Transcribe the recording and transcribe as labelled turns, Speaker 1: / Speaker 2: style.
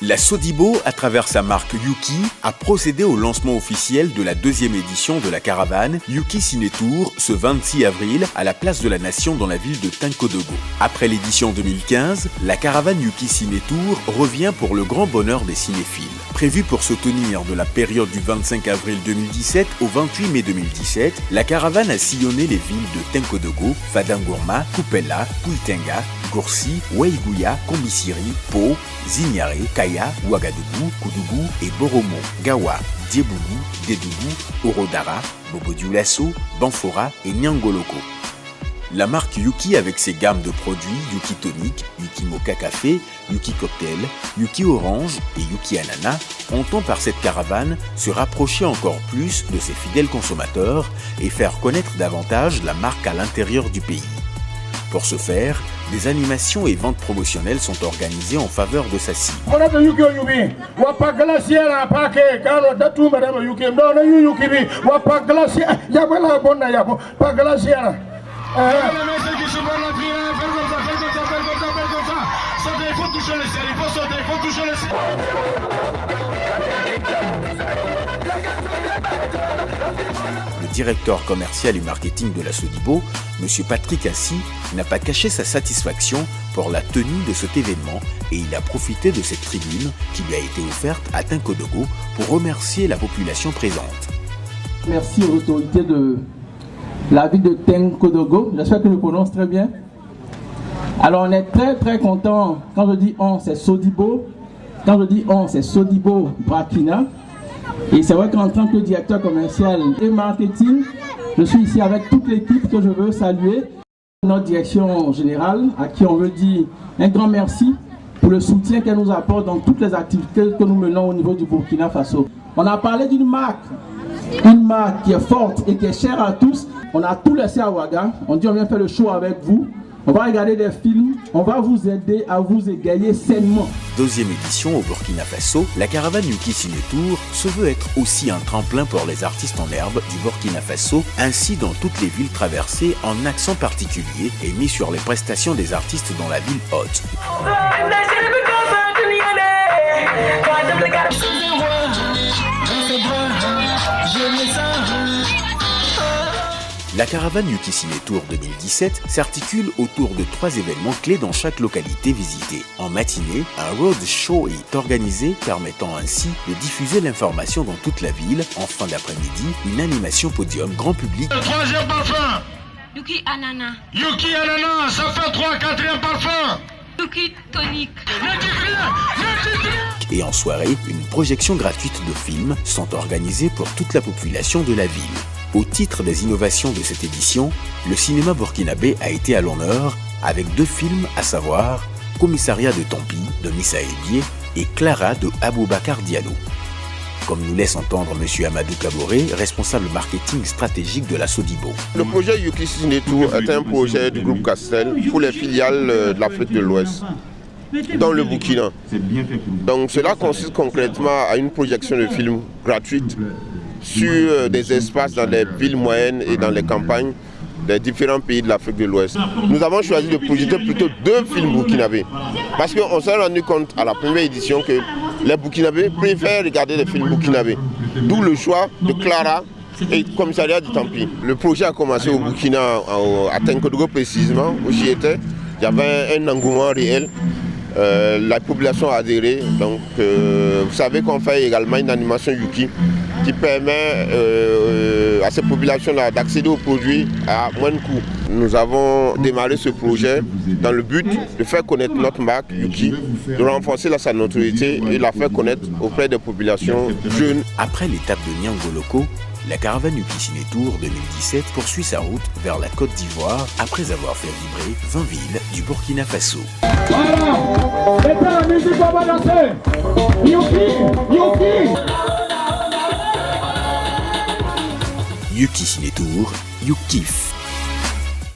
Speaker 1: La Sodibo, à travers sa marque Yuki, a procédé au lancement officiel de la deuxième édition de la caravane Yuki Ciné Tour ce 26 avril à la place de la Nation dans la ville de Tinkodogo. Après l'édition 2015, la caravane Yuki Ciné Tour revient pour le grand bonheur des cinéphiles. Prévue pour se tenir de la période du 25 avril 2017 au 28 mai 2017, la caravane a sillonné les villes de Tinkodogo, Fadangurma, Kupela, Puitenga, Goursi, Waiguya, Kombisiri, Po, Zignare, Kaya, Ouagadougou, Koudougou et Boromo, Gawa, Diebougou, Dédougou, Orodara, Bobo-Dioulasso, Banfora et Nyangoloko. La marque Yuki avec ses gammes de produits Yuki Tonic, Yuki Mocha Café, Yuki Cocktail, Yuki Orange et Yuki Ananas entend par cette caravane se rapprocher encore plus de ses fidèles consommateurs et faire connaître davantage la marque à l'intérieur du pays. Pour ce faire, des animations et ventes promotionnelles sont organisées en faveur de sa cible. Le directeur commercial et marketing de la Sodibo, M. Patrick Assi, n'a pas caché sa satisfaction pour la tenue de cet événement et il a profité de cette tribune qui lui a été offerte à Tinkodogo pour remercier la population présente.
Speaker 2: Merci aux autorités de la ville de Tinkodogo, j'espère que je le prononce très bien. Alors on est très content. Quand je dis on, c'est Sodibo. Quand je dis on, c'est Sodibo Brakina. Et c'est vrai qu'en tant que directeur commercial et marketing, je suis ici avec toute l'équipe que je veux saluer. Notre direction générale, à qui on veut dire un grand merci pour le soutien qu'elle nous apporte dans toutes les activités que nous menons au niveau du Burkina Faso. On a parlé d'une marque qui est forte et qui est chère à tous. On a tout laissé à Ouaga. On dit on vient faire le show avec vous. On va regarder des films, on va vous aider à vous égayer sainement.
Speaker 1: Deuxième édition au Burkina Faso, la caravane Yuki Ciné Tour se veut être aussi un tremplin pour les artistes en herbe du Burkina Faso, ainsi dans toutes les villes traversées en accent particulier et mis sur les prestations des artistes dans la ville haute. La caravane Yuki Ciné Tour 2017 s'articule autour de 3 événements clés dans chaque localité visitée. En matinée, un road show est organisé permettant ainsi de diffuser l'information dans toute la ville. En fin d'après-midi, une animation podium grand public.
Speaker 3: Le troisième parfum
Speaker 4: Yuki Ananas.
Speaker 3: Yuki Ananas, ça fait 3, 4e parfum
Speaker 4: Yuki Tonic.
Speaker 1: Et en soirée, une projection gratuite de films sont organisées pour toute la population de la ville. Au titre des innovations de cette édition, le cinéma burkinabé a été à l'honneur avec 2 films, à savoir Commissariat de Tampi de Missa Ebié et Clara de Aboubakar Diallo. Comme nous laisse entendre M. Amadou Kaboré, responsable marketing stratégique de la Sodibo.
Speaker 5: Le projet Yuki Ciné Tour est un projet du groupe Castel pour les filiales de l'Afrique de l'Ouest, dans le Burkina. Donc cela consiste concrètement à une projection de films gratuite sur des espaces dans les villes moyennes et dans les campagnes des différents pays de l'Afrique de l'Ouest. Nous avons choisi de projeter plutôt 2 films burkinabés parce qu'on s'est rendu compte à la première édition que les burkinabés préfèrent regarder les films burkinabés. D'où le choix de Clara et Commissariat du Tampi. Le projet a commencé au Burkina, à Tinkodogo précisément, où j'y étais. Il y avait un engouement réel. La population a adhéré. Donc, vous savez qu'on fait également une animation Yuki qui permet à cette population-là d'accéder aux produits à moins de coûts. Nous avons démarré ce projet dans le but de faire connaître notre marque Yuki, de renforcer sa notoriété et la faire connaître auprès des populations jeunes.
Speaker 1: Après l'étape de Nyangoloko, la caravane Yuki Ciné Tour 2017 poursuit sa route vers la Côte d'Ivoire après avoir fait vibrer 20 villes du Burkina Faso.
Speaker 3: Voilà, mettez la musique, on va danser. Yuki
Speaker 1: Yuki Ciné Tour, you kiff.